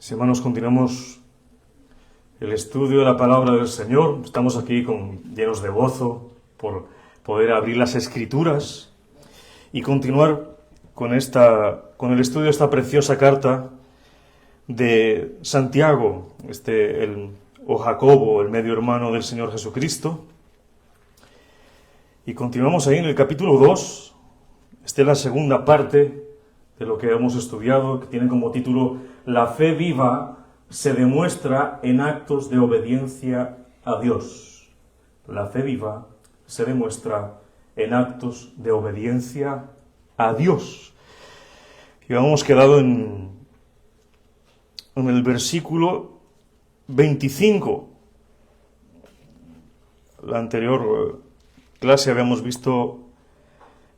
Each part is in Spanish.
Mis hermanos, continuamos el estudio de la palabra del Señor. Estamos aquí llenos de gozo por poder abrir las Escrituras y continuar con el estudio de esta preciosa carta de Santiago, o Jacobo, el medio hermano del Señor Jesucristo. Y continuamos ahí en el capítulo 2. Esta es la segunda parte de lo que hemos estudiado, que tiene como título La fe viva se demuestra en actos de obediencia a Dios. La fe viva se demuestra en actos de obediencia a Dios. Y hemos quedado en el versículo 25. La anterior clase habíamos visto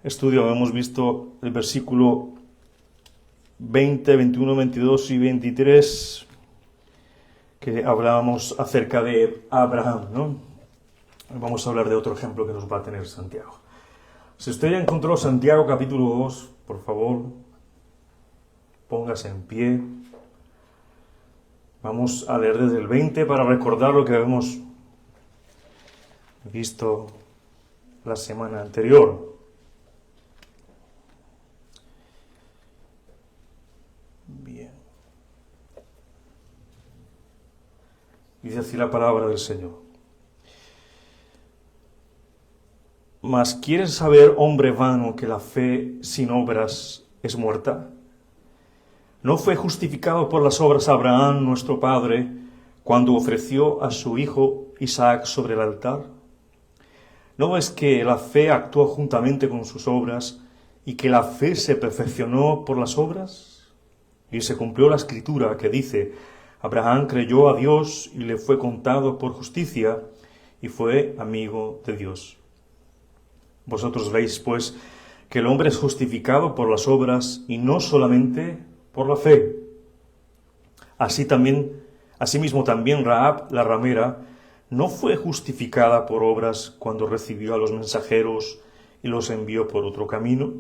el versículo 20, 21, 22 y 23, que hablábamos acerca de Abraham, ¿no? Vamos a hablar de otro ejemplo que nos va a tener Santiago. Si usted ya encontró Santiago capítulo 2, por favor, póngase en pie. Vamos a leer desde el 20 para recordar lo que habíamos visto la semana anterior. Bien. Dice así la palabra del Señor. Mas ¿quieres saber, hombre vano, que la fe sin obras es muerta? ¿No fue justificado por las obras Abraham, nuestro padre, cuando ofreció a su hijo Isaac sobre el altar? ¿No es que la fe actuó juntamente con sus obras y que la fe se perfeccionó por las obras? Y se cumplió la escritura que dice: Abraham creyó a Dios y le fue contado por justicia y fue amigo de Dios. Vosotros veis, pues, que el hombre es justificado por las obras y no solamente por la fe. Asimismo también Rahab, la ramera, no fue justificada por obras cuando recibió a los mensajeros y los envió por otro camino.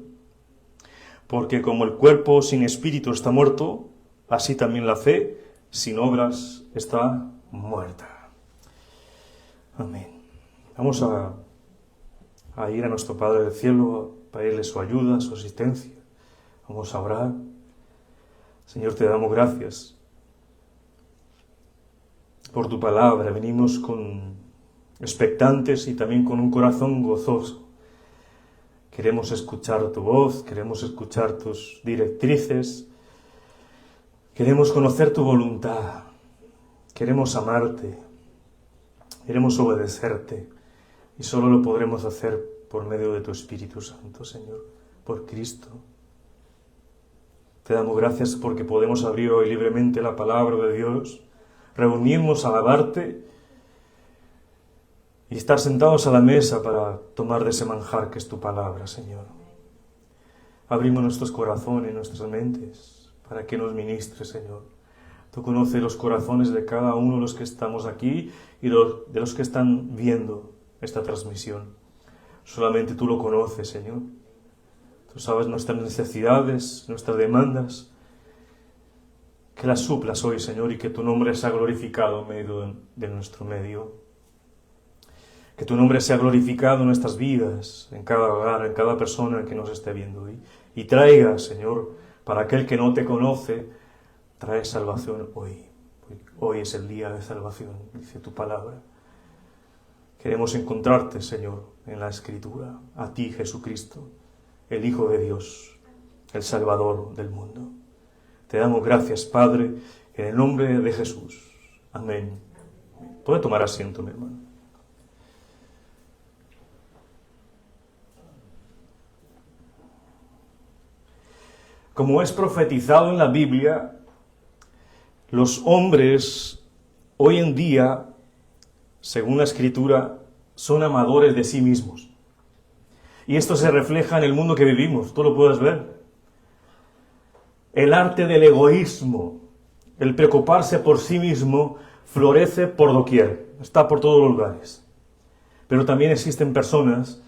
Porque como el cuerpo sin espíritu está muerto, así también la fe sin obras está muerta. Amén. Vamos a ir a nuestro Padre del Cielo, a pedirle su ayuda, su asistencia. Vamos a orar. Señor, te damos gracias por tu palabra. Venimos expectantes y también con un corazón gozoso. Queremos escuchar tu voz, queremos escuchar tus directrices, queremos conocer tu voluntad, queremos amarte, queremos obedecerte, y solo lo podremos hacer por medio de tu Espíritu Santo, Señor, por Cristo. Te damos gracias porque podemos abrir hoy libremente la palabra de Dios, reunirnos a alabarte y estar sentados a la mesa para tomar de ese manjar que es tu palabra, Señor. Abrimos nuestros corazones, nuestras mentes, para que nos ministres, Señor. Tú conoces los corazones de cada uno de los que estamos aquí y de los que están viendo esta transmisión. Solamente tú lo conoces, Señor. Tú sabes nuestras necesidades, nuestras demandas. Que las suplas hoy, Señor, y que tu nombre sea glorificado en medio de nuestro medio. Que tu nombre sea glorificado en nuestras vidas, en cada hogar, en cada persona que nos esté viendo hoy. Y traiga, Señor, para aquel que no te conoce, trae salvación hoy. Hoy es el día de salvación, dice tu palabra. Queremos encontrarte, Señor, en la Escritura, a ti, Jesucristo, el Hijo de Dios, el Salvador del mundo. Te damos gracias, Padre, en el nombre de Jesús. Amén. Puede tomar asiento, mi hermano. Como es profetizado en la Biblia, los hombres hoy en día, según la Escritura, son amadores de sí mismos. Y esto se refleja en el mundo que vivimos, tú lo puedes ver. El arte del egoísmo, el preocuparse por sí mismo, florece por doquier, está por todos los lugares. Pero también existen personas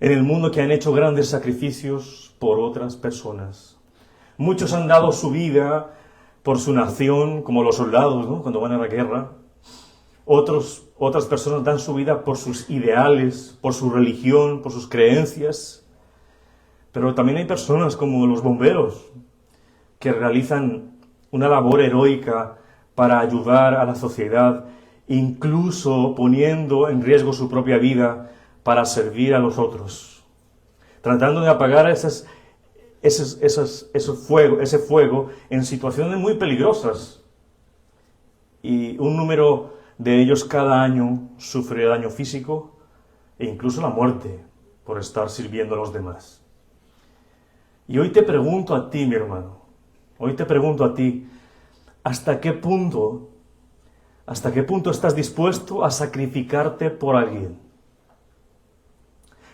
en el mundo que han hecho grandes sacrificios por otras personas. Muchos han dado su vida por su nación, como los soldados, ¿no?, cuando van a la guerra. Otras personas dan su vida por sus ideales, por su religión, por sus creencias. Pero también hay personas como los bomberos que realizan una labor heroica para ayudar a la sociedad, incluso poniendo en riesgo su propia vida para servir a los otros, tratando de apagar ese fuego en situaciones muy peligrosas. Y un número de ellos cada año sufre daño físico e incluso la muerte por estar sirviendo a los demás. Y hoy te pregunto a ti, mi hermano, hoy te pregunto a ti, ¿hasta qué punto estás dispuesto a sacrificarte por alguien?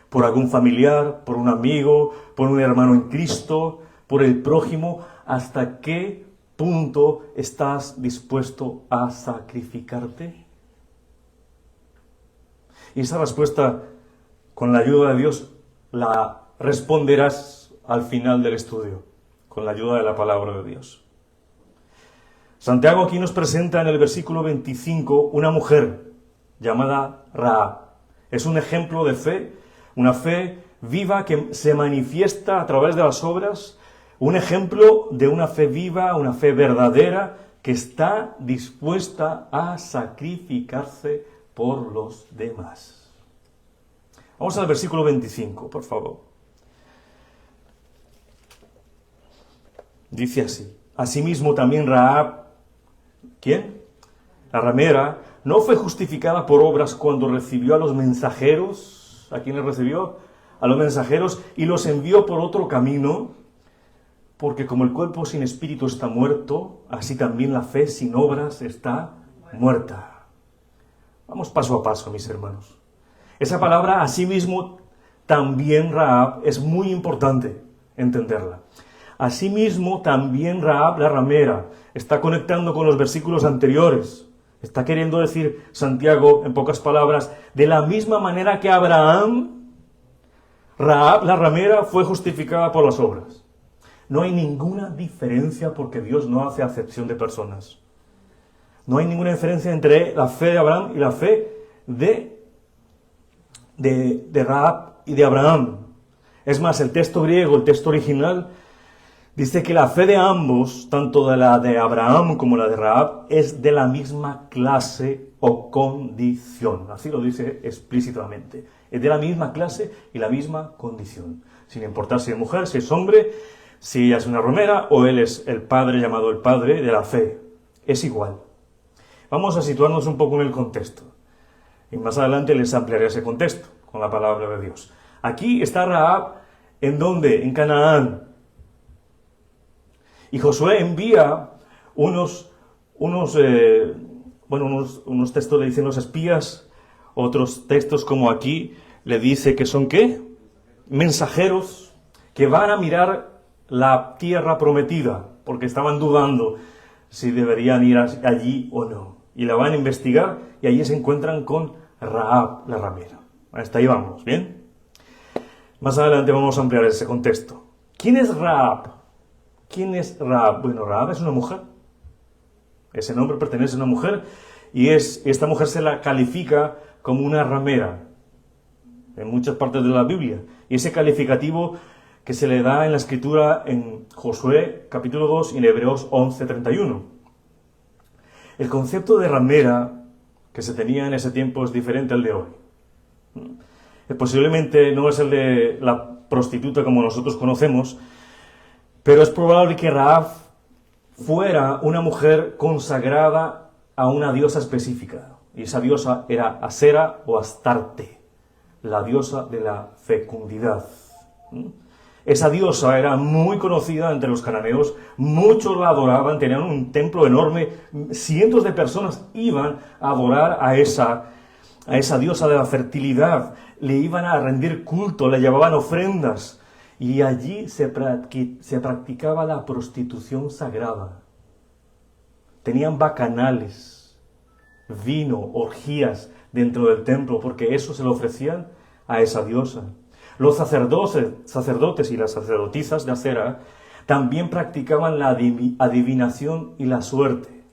Por algún familiar, por un amigo, por un hermano en Cristo, por el prójimo. ¿Hasta qué punto estás dispuesto a sacrificarte? Y esa respuesta, con la ayuda de Dios, la responderás al final del estudio, con la ayuda de la palabra de Dios. Santiago aquí nos presenta en el versículo 25 una mujer llamada Rahab. Es un ejemplo de fe, una fe viva que se manifiesta a través de las obras, un ejemplo de una fe viva, una fe verdadera, que está dispuesta a sacrificarse por los demás. Vamos al versículo 25, por favor. Dice así: asimismo también Rahab, ¿quién? La ramera, no fue justificada por obras cuando recibió a los mensajeros. ¿A quiénes recibió? A los mensajeros, y los envió por otro camino, porque como el cuerpo sin espíritu está muerto, así también la fe sin obras está muerta. Vamos paso a paso, mis hermanos. Esa palabra, asimismo, también Rahab, es muy importante entenderla. Asimismo, también Rahab, la ramera, está conectando con los versículos anteriores. Está queriendo decir Santiago, en pocas palabras, de la misma manera que Abraham, Rahab, la ramera, fue justificada por las obras. No hay ninguna diferencia porque Dios no hace acepción de personas. No hay ninguna diferencia entre la fe de Abraham y la fe de Rahab y de Abraham. Es más, el texto griego, el texto original, dice que la fe de ambos, tanto de la de Abraham como la de Rahab, es de la misma clase o condición. Así lo dice explícitamente. Es de la misma clase y la misma condición. Sin importar si es mujer, si es hombre, si ella es una ramera o él es el padre llamado el padre de la fe. Es igual. Vamos a situarnos un poco en el contexto. Y más adelante les ampliaré ese contexto con la palabra de Dios. Aquí está Rahab, ¿en dónde? En Canaán. Y Josué envía unos textos le dicen los espías, otros textos como aquí le dice que son ¿qué? Mensajeros que van a mirar la tierra prometida, porque estaban dudando si deberían ir allí o no. Y la van a investigar y allí se encuentran con Rahab, la ramera. Hasta ahí vamos, ¿bien? Más adelante vamos a ampliar ese contexto. ¿Quién es Rahab? ¿Quién es Rahab? Bueno, Rahab es una mujer. Ese nombre pertenece a una mujer y esta mujer se la califica como una ramera en muchas partes de la Biblia. Y ese calificativo que se le da en la Escritura en Josué capítulo 2 y en Hebreos 11:31. El concepto de ramera que se tenía en ese tiempo es diferente al de hoy. Posiblemente no es el de la prostituta como nosotros conocemos, pero es probable que Rahab fuera una mujer consagrada a una diosa específica. Y esa diosa era Asera o Astarte, la diosa de la fecundidad. Esa diosa era muy conocida entre los cananeos, muchos la adoraban, tenían un templo enorme, cientos de personas iban a adorar a esa diosa de la fertilidad, le iban a rendir culto, le llevaban ofrendas, y allí se practicaba la prostitución sagrada. Tenían bacanales, vino, orgías dentro del templo, porque eso se lo ofrecían a esa diosa. Los sacerdotes y las sacerdotisas de Asera También practicaban la adivinación y la suerte.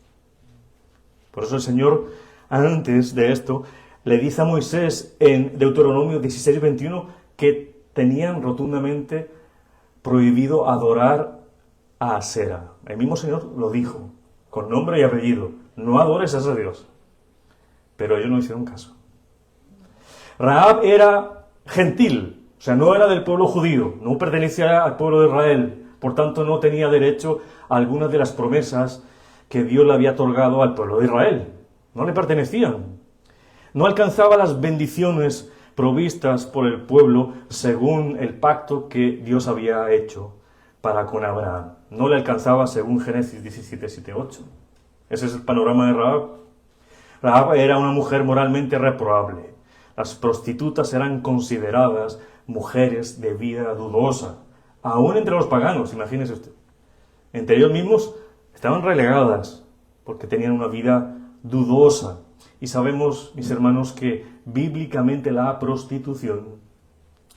Por eso el Señor, antes de esto, le dice a Moisés en Deuteronomio 16:21 que tenían rotundamente prohibido adorar a Asera. El mismo Señor lo dijo, con nombre y apellido: no adores a ese Dios. Pero ellos no hicieron caso. Rahab era gentil, o sea, no era del pueblo judío, no pertenecía al pueblo de Israel, por tanto no tenía derecho a algunas de las promesas que Dios le había otorgado al pueblo de Israel. No le pertenecían. No alcanzaba las bendiciones provistas por el pueblo según el pacto que Dios había hecho para con Abraham. No le alcanzaba según Génesis 17:7-8. Ese es el panorama de Rahab. Rahab era una mujer moralmente reprobable. Las prostitutas eran consideradas mujeres de vida dudosa, aún entre los paganos, imagínese usted. Entre ellos mismos estaban relegadas porque tenían una vida dudosa. Y sabemos, mis hermanos, que bíblicamente la prostitución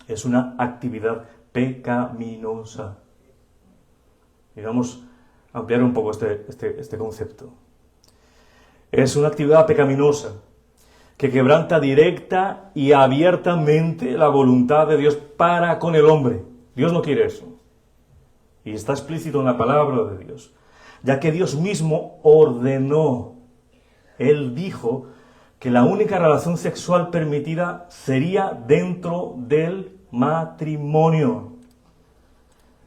es una actividad pecaminosa. Y vamos a ampliar un poco este concepto. Es una actividad pecaminosa que quebranta directa y abiertamente la voluntad de Dios para con el hombre. Dios no quiere eso. Y está explícito en la palabra de Dios. Ya que Dios mismo ordenó, Él dijo que la única relación sexual permitida sería dentro del matrimonio.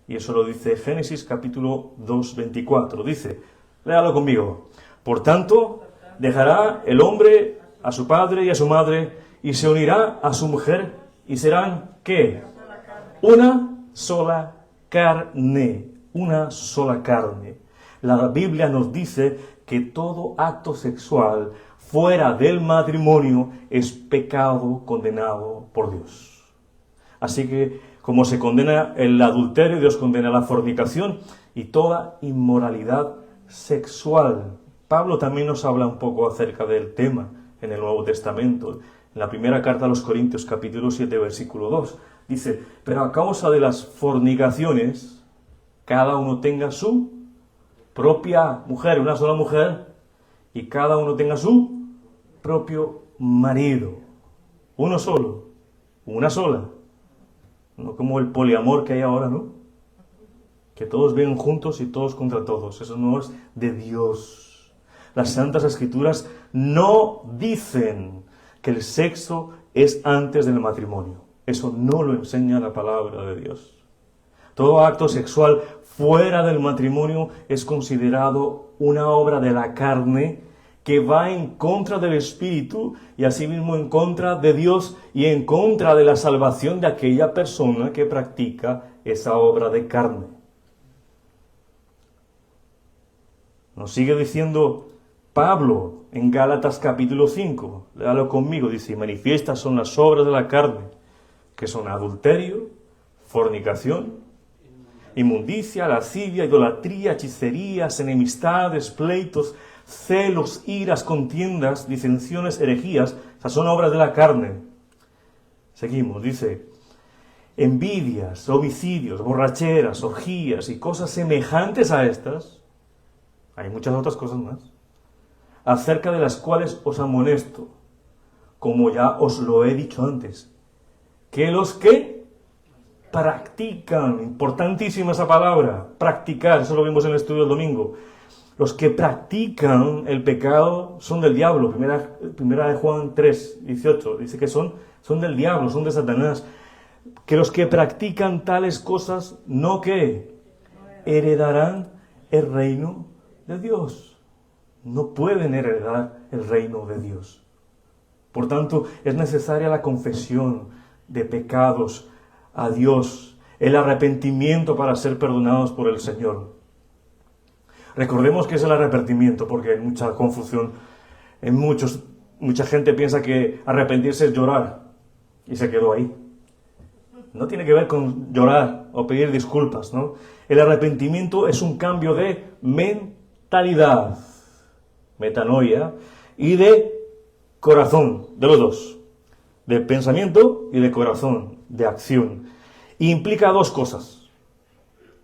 Y eso lo dice Génesis capítulo 2:24. Dice, léalo conmigo: por tanto, dejará el hombre a su padre y a su madre, y se unirá a su mujer, y serán, ¿qué? Una sola carne. Una sola carne. La Biblia nos dice que todo acto sexual fuera del matrimonio es pecado condenado por Dios. Así que, como se condena el adulterio, Dios condena la fornicación y toda inmoralidad sexual. Pablo también nos habla un poco acerca del tema en el Nuevo Testamento. En la primera carta a los Corintios, capítulo 7, versículo 2, dice: pero a causa de las fornicaciones, cada uno tenga su propia mujer, una sola mujer, y cada uno tenga su propio marido. Uno solo, una sola. No como el poliamor que hay ahora, ¿no? Que todos viven juntos y todos contra todos. Eso no es de Dios. Las Santas Escrituras no dicen que el sexo es antes del matrimonio. Eso no lo enseña la palabra de Dios. Todo acto sexual fuera del matrimonio es considerado una obra de la carne que va en contra del Espíritu y asimismo en contra de Dios y en contra de la salvación de aquella persona que practica esa obra de carne. Nos sigue diciendo Pablo en Gálatas capítulo 5, léalo conmigo, dice: manifiestas son las obras de la carne, que son adulterio, fornicación, inmundicia, lascivia, idolatría, hechicerías, enemistades, pleitos, celos, iras, contiendas, disensiones, herejías. Esas son obras de la carne. Seguimos, dice: envidias, homicidios, borracheras, orgías y cosas semejantes a estas. Hay muchas otras cosas más, acerca de las cuales os amonesto, como ya os lo he dicho antes, que los que practican, importantísima esa palabra, practicar, eso lo vimos en el estudio del domingo, los que practican el pecado son del diablo. Primera de Juan 3:18, dice que son del diablo, son de Satanás. Que los que practican tales cosas, no que heredarán el reino de Dios. No pueden heredar el reino de Dios. Por tanto, es necesaria la confesión de pecados a Dios, el arrepentimiento para ser perdonados por el Señor. Recordemos que es el arrepentimiento, porque hay mucha confusión. Mucha gente piensa que arrepentirse es llorar, y se quedó ahí. No tiene que ver con llorar o pedir disculpas, ¿no? El arrepentimiento es un cambio de mentalidad, metanoia, y de corazón, de los dos, de pensamiento y de corazón, de acción. Y implica dos cosas.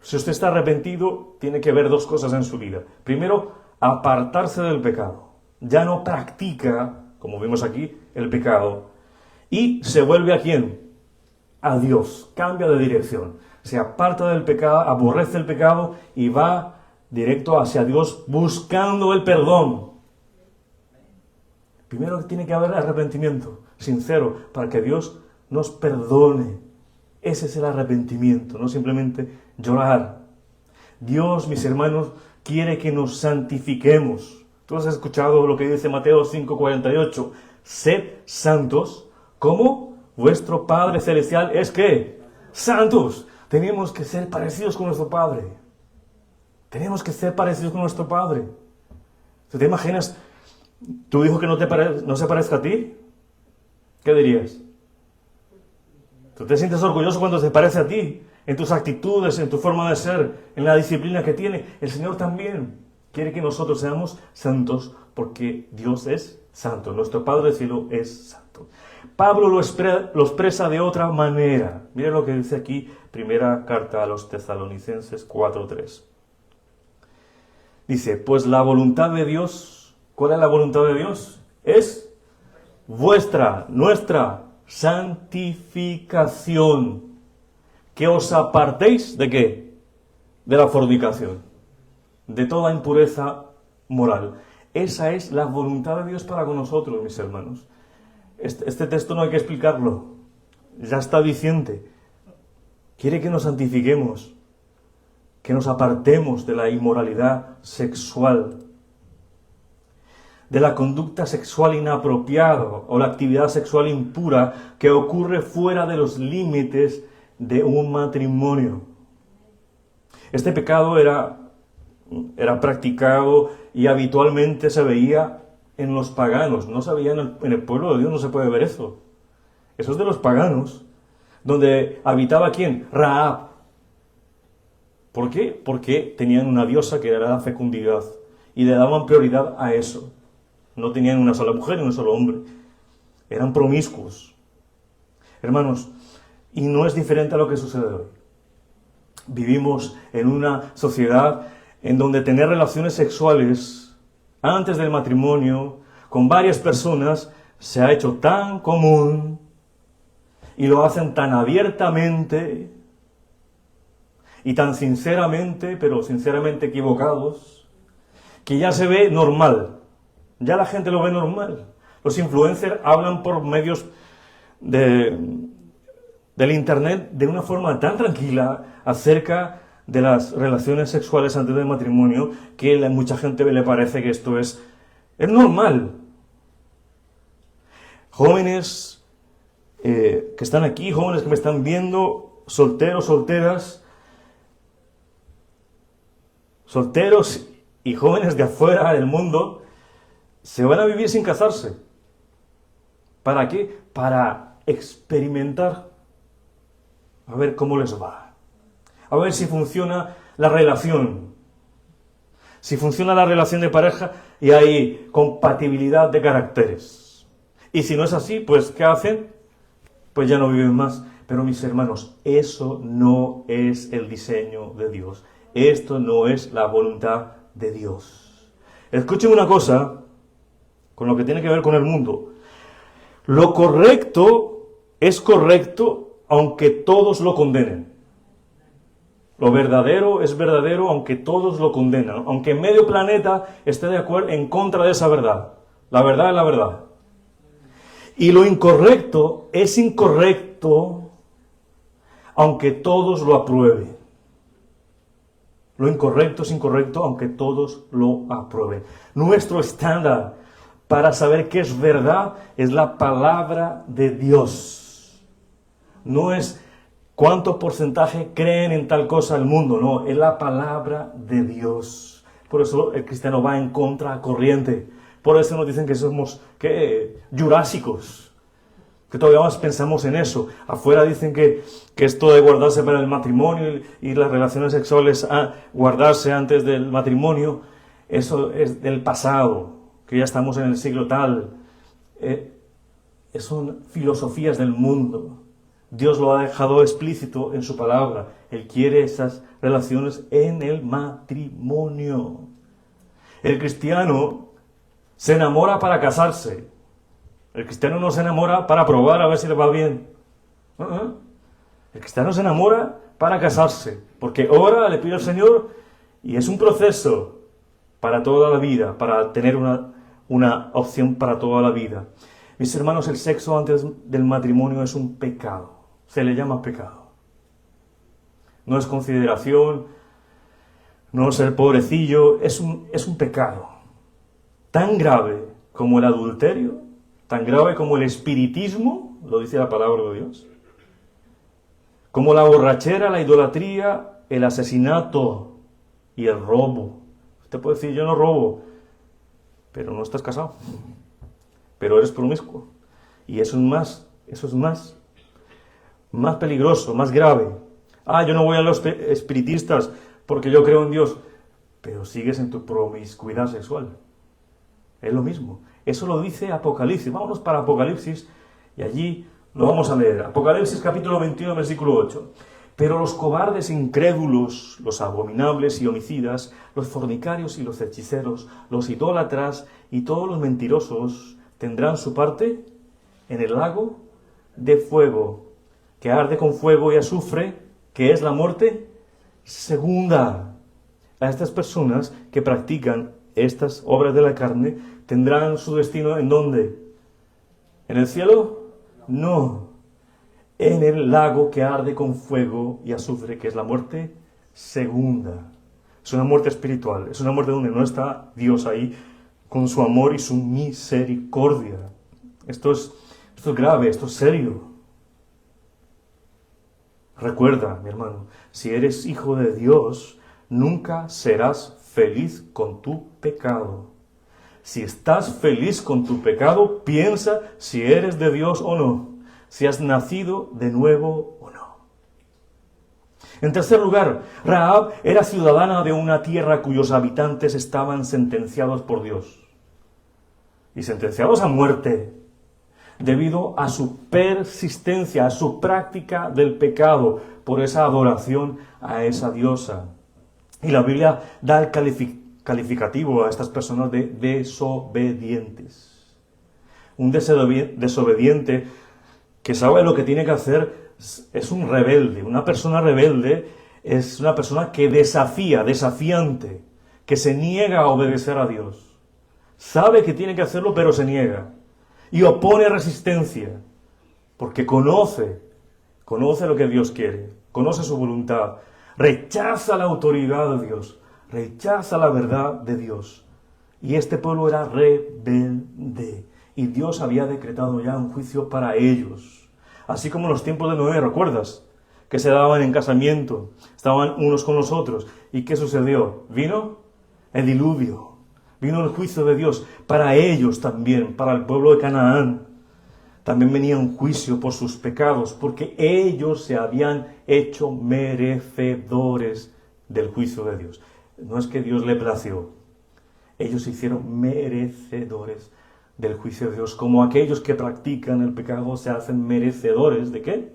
Si usted está arrepentido, tiene que ver dos cosas en su vida. Primero, apartarse del pecado. Ya no practica, como vimos aquí, el pecado. Y se vuelve ¿a quién? A Dios. Cambia de dirección. Se aparta del pecado, aborrece el pecado y va directo hacia Dios buscando el perdón. Primero tiene que haber arrepentimiento sincero para que Dios nos perdone. Ese es el arrepentimiento, no simplemente llorar. Dios, mis hermanos, quiere que nos santifiquemos. Tú has escuchado lo que dice Mateo 5:48. Sed santos, como vuestro Padre Celestial es ¿qué? Santos. Tenemos que ser parecidos con nuestro Padre. Tenemos que ser parecidos con nuestro Padre. ¿Tú te imaginas tu hijo que no se parezca a ti? ¿Qué dirías? ¿Tú te sientes orgulloso cuando se parece a ti? En tus actitudes, en tu forma de ser, en la disciplina que tiene. El Señor también quiere que nosotros seamos santos porque Dios es santo. Nuestro Padre del cielo es santo. Pablo lo expresa de otra manera. Mire lo que dice aquí, primera carta a los Tesalonicenses 4:3. Dice, pues la voluntad de Dios, ¿cuál es la voluntad de Dios? Es nuestra santificación. Que os apartéis ¿de qué? De la fornicación, de toda impureza moral. Esa es la voluntad de Dios para con nosotros, mis hermanos. Este texto no hay que explicarlo. Ya está diciente. Quiere que nos santifiquemos, que nos apartemos de la inmoralidad sexual, de la conducta sexual inapropiada o la actividad sexual impura que ocurre fuera de los límites de un matrimonio. Este pecado era practicado y habitualmente se veía en los paganos. No se veía en el pueblo de Dios, no se puede ver eso. Eso es de los paganos, donde habitaba ¿quién? Rahab. ¿Por qué? Porque tenían una diosa que era la fecundidad y le daban prioridad a eso. No tenían una sola mujer y un solo hombre. Eran promiscuos. Hermanos, y no es diferente a lo que sucede hoy. Vivimos en una sociedad en donde tener relaciones sexuales antes del matrimonio con varias personas se ha hecho tan común y lo hacen tan abiertamente y tan sinceramente, pero sinceramente equivocados, que ya se ve normal. Ya la gente lo ve normal. Los influencers hablan por medios del internet de una forma tan tranquila acerca de las relaciones sexuales antes del matrimonio que a mucha gente le parece que esto es normal. Jóvenes que están aquí, jóvenes que me están viendo, solteros, solteras, solteros y jóvenes de afuera del mundo, se van a vivir sin casarse. ¿Para qué? Para experimentar. A ver cómo les va. A ver si funciona la relación. Si funciona la relación de pareja y hay compatibilidad de caracteres. Y si no es así, pues ¿qué hacen? Pues ya no viven más. Pero mis hermanos, eso no es el diseño de Dios. Esto no es la voluntad de Dios. Escuchen una cosa con lo que tiene que ver con el mundo. Lo correcto es correcto aunque todos lo condenen. Lo verdadero es verdadero aunque todos lo condenan. Aunque medio planeta esté de acuerdo en contra de esa verdad. La verdad es la verdad. Y lo incorrecto es incorrecto aunque todos lo aprueben. Lo incorrecto es incorrecto aunque todos lo aprueben. Nuestro estándar para saber qué es verdad es la palabra de Dios. No es cuánto porcentaje creen en tal cosa el mundo, no, es la palabra de Dios. Por eso el cristiano va en contracorriente. Por eso nos dicen que somos jurásicos, que todavía más pensamos en eso. Afuera dicen que esto de guardarse para el matrimonio y las relaciones sexuales guardarse antes del matrimonio, eso es del pasado, que ya estamos en el siglo tal. Son filosofías del mundo. Dios lo ha dejado explícito en su palabra. Él quiere esas relaciones en el matrimonio. El cristiano se enamora para casarse. El cristiano no se enamora para probar a ver si le va bien. El cristiano se enamora para casarse, porque ora, le pide al Señor, y es un proceso para toda la vida, para tener una opción para toda la vida. Mis hermanos, el sexo antes del matrimonio es un pecado. Se le llama pecado. No es consideración, no es el pobrecillo, es un pecado. Tan grave como el adulterio, tan grave como el espiritismo, lo dice la palabra de Dios, como la borrachera, la idolatría, el asesinato y el robo. Usted puede decir, yo no robo, pero no estás casado. Pero eres promiscuo. Y eso es más peligroso, más grave. Yo no voy a los espiritistas porque yo creo en Dios, pero sigues en tu promiscuidad sexual. Es lo mismo. Eso lo dice Apocalipsis. Vámonos para Apocalipsis y allí lo vamos a leer. Apocalipsis capítulo 21, versículo 8. Pero los cobardes incrédulos, los abominables y homicidas, los fornicarios y los hechiceros, los idólatras y todos los mentirosos tendrán su parte en el lago de fuego, que arde con fuego y azufre, que es la muerte segunda. A estas personas que practican estas obras de la carne tendrán su destino ¿en dónde? ¿En el cielo? No. En el lago que arde con fuego y azufre, que es la muerte segunda. Es una muerte espiritual, es una muerte donde no está Dios ahí con su amor y su misericordia. Esto es grave, esto es serio. Recuerda, mi hermano, si eres hijo de Dios, nunca serás feliz con tu pecado. Si estás feliz con tu pecado, piensa si eres de Dios o no, si has nacido de nuevo o no. En tercer lugar, Rahab era ciudadana de una tierra cuyos habitantes estaban sentenciados por Dios. Y sentenciados a muerte, debido a su persistencia, a su práctica del pecado, por esa adoración a esa diosa. Y la Biblia da el calificativo a estas personas de desobedientes. Un desobediente que sabe lo que tiene que hacer es un rebelde. Una persona rebelde es una persona que desafiante, que se niega a obedecer a Dios. Sabe que tiene que hacerlo, pero se niega. Y opone resistencia, porque conoce lo que Dios quiere, conoce su voluntad, rechaza la autoridad de Dios, rechaza la verdad de Dios. Y este pueblo era rebelde, y Dios había decretado ya un juicio para ellos. Así como en los tiempos de Noé, ¿recuerdas? Que se daban en casamiento, estaban unos con los otros. ¿Y qué sucedió? ¿Vino? El diluvio. Vino el juicio de Dios para ellos también, para el pueblo de Canaán. También venía un juicio por sus pecados, porque ellos se habían hecho merecedores del juicio de Dios. No es que Dios le plació, ellos se hicieron merecedores del juicio de Dios, como aquellos que practican el pecado se hacen merecedores ¿de qué?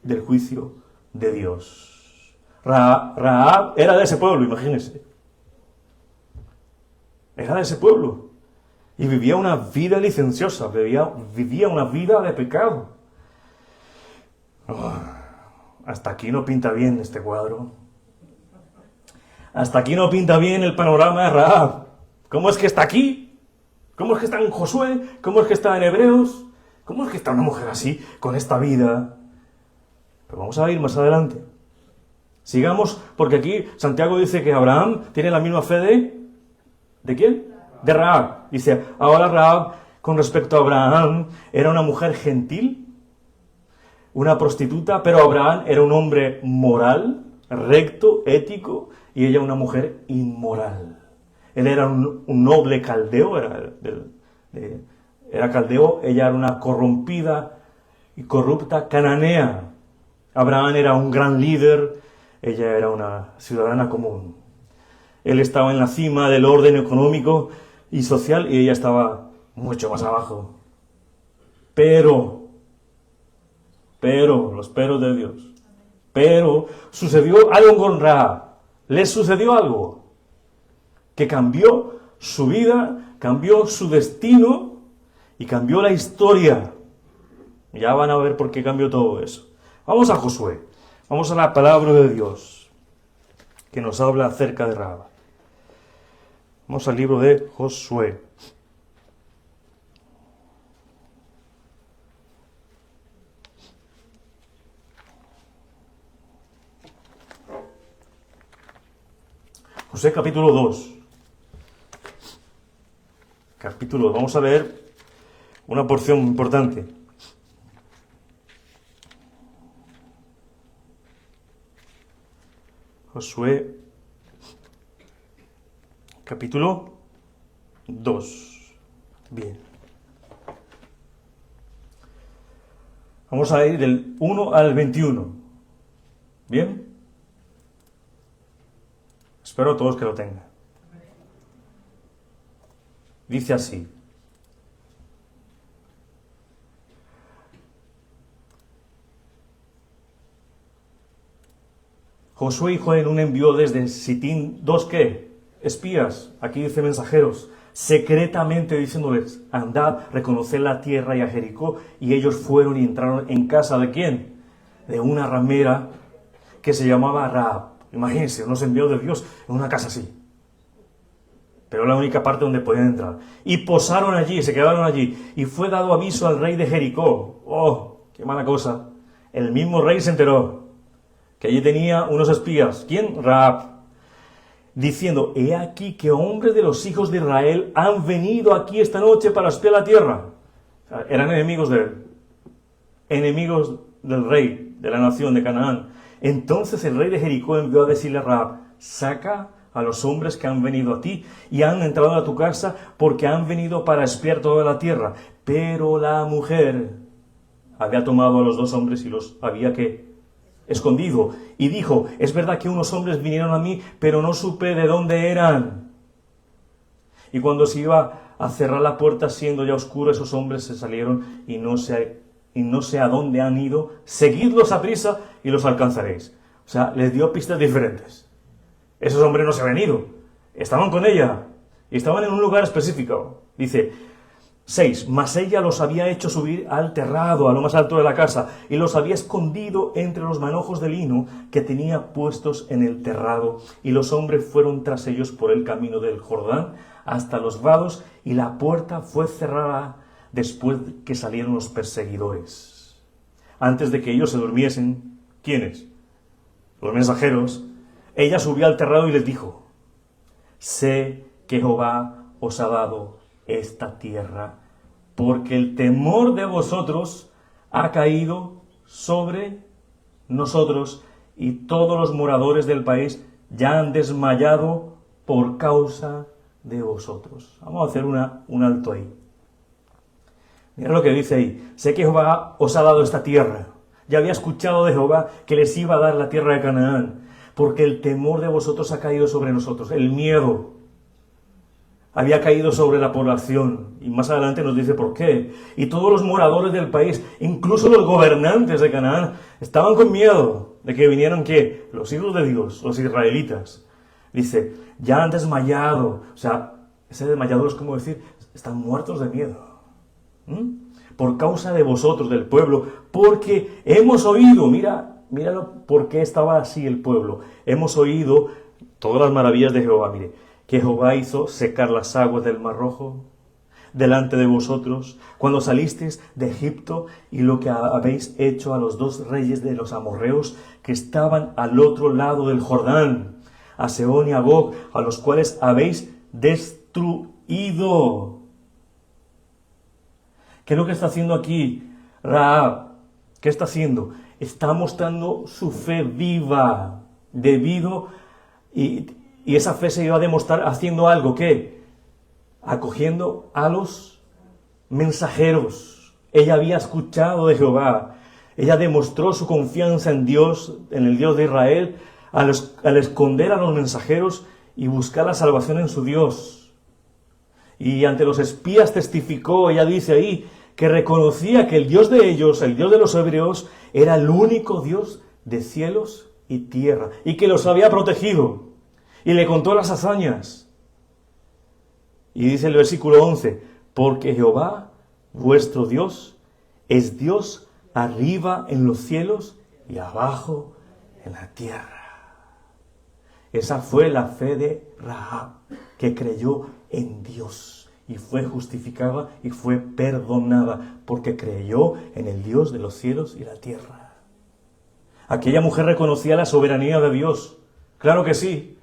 Del juicio de Dios. Rahab era de ese pueblo, imagínense. Era de ese pueblo. Y vivía una vida licenciosa, vivía una vida de pecado. Hasta aquí no pinta bien este cuadro. Hasta aquí no pinta bien el panorama de Rahab. ¿Cómo es que está aquí? ¿Cómo es que está en Josué? ¿Cómo es que está en Hebreos? ¿Cómo es que está una mujer así, con esta vida? Pero vamos a ir más adelante. Sigamos, porque aquí Santiago dice que Abraham tiene la misma fe ¿de quién? De Rahab. Dice, ahora Rahab, con respecto a Abraham, era una mujer gentil, una prostituta, pero Abraham era un hombre moral, recto, ético, y ella una mujer inmoral. Él era un noble caldeo, era caldeo, ella era una corrompida y corrupta cananea. Abraham era un gran líder, ella era una ciudadana común. Él estaba en la cima del orden económico y social y ella estaba mucho más abajo. Pero, los peros de Dios. Pero sucedió algo con Rahab. Le sucedió algo que cambió su vida, cambió su destino y cambió la historia. Ya van a ver por qué cambió todo eso. Vamos a Josué. Vamos a la palabra de Dios que nos habla acerca de Rahab. Vamos al libro de Josué. Josué capítulo 2. Vamos a leer una porción importante. Josué capítulo 2. Bien. Vamos a ir del 1 al 21. ¿Bien? Espero todos que lo tengan. Dice así. Josué hijo de Nun envió desde Sitín dos ¿qué? Espías, aquí dice mensajeros, secretamente diciéndoles, andad, reconoced la tierra y a Jericó, y ellos fueron y entraron en casa ¿de quién? De una ramera que se llamaba Rahab. Imagínense, unos enviados de Dios en una casa así. Pero la única parte donde podían entrar. Y posaron allí, se quedaron allí, y fue dado aviso al rey de Jericó. ¡Oh, qué mala cosa! El mismo rey se enteró que allí tenía unos espías. ¿Quién? Rahab. Diciendo, he aquí que hombres de los hijos de Israel han venido aquí esta noche para espiar la tierra. O sea, eran enemigos de él. Enemigos del rey, de la nación de Canaán. Entonces el rey de Jericó envió a decirle a Rahab, saca a los hombres que han venido a ti y han entrado a tu casa porque han venido para espiar toda la tierra. Pero la mujer había tomado a los dos hombres y los había escondido. Y dijo, es verdad que unos hombres vinieron a mí, pero no supe de dónde eran. Y cuando se iba a cerrar la puerta, siendo ya oscuro, esos hombres se salieron y no sé a dónde han ido. Seguidlos a prisa y los alcanzaréis. O sea, les dio pistas diferentes. Esos hombres no se habían ido. Estaban con ella. Y estaban en un lugar específico. Dice 6. Mas ella los había hecho subir al terrado, a lo más alto de la casa, y los había escondido entre los manojos de lino que tenía puestos en el terrado. Y los hombres fueron tras ellos por el camino del Jordán hasta los vados, y la puerta fue cerrada después que salieron los perseguidores. Antes de que ellos se durmiesen, ¿quiénes? Los mensajeros. Ella subió al terrado y les dijo, sé que Jehová os ha dado esta tierra, porque el temor de vosotros ha caído sobre nosotros, y todos los moradores del país ya han desmayado por causa de vosotros. Vamos a hacer un alto ahí. Mira lo que dice ahí. Sé que Jehová os ha dado esta tierra. Ya había escuchado de Jehová que les iba a dar la tierra de Canaán, porque el temor de vosotros ha caído sobre nosotros. El miedo había caído sobre la población. Y más adelante nos dice por qué. Y todos los moradores del país, incluso los gobernantes de Canaán, estaban con miedo de que vinieran, ¿qué? Los hijos de Dios, los israelitas. Dice, ya han desmayado. O sea, ese desmayado es como decir, están muertos de miedo. Por causa de vosotros, del pueblo, porque hemos oído, míralo, por qué estaba así el pueblo. Hemos oído todas las maravillas de Jehová, mire, que Jehová hizo secar las aguas del Mar Rojo delante de vosotros, cuando salisteis de Egipto, y lo que habéis hecho a los dos reyes de los amorreos que estaban al otro lado del Jordán, a Sehón y a Og, a los cuales habéis destruido. ¿Qué es lo que está haciendo aquí Rahab? ¿Qué está haciendo? Está mostrando su fe viva, y esa fe se iba a demostrar haciendo algo, ¿qué? Acogiendo a los mensajeros. Ella había escuchado de Jehová. Ella demostró su confianza en Dios, en el Dios de Israel, al esconder a los mensajeros y buscar la salvación en su Dios. Y ante los espías testificó, ella dice ahí, que reconocía que el Dios de ellos, el Dios de los hebreos, era el único Dios de cielos y tierra, y que los había protegido, y le contó las hazañas. Y dice el versículo 11, porque Jehová, vuestro Dios, es Dios arriba en los cielos y abajo en la tierra. Esa fue la fe de Rahab, que creyó en Dios y fue justificada y fue perdonada porque creyó en el Dios de los cielos y la tierra. Aquella mujer reconocía la soberanía de Dios, claro que sí,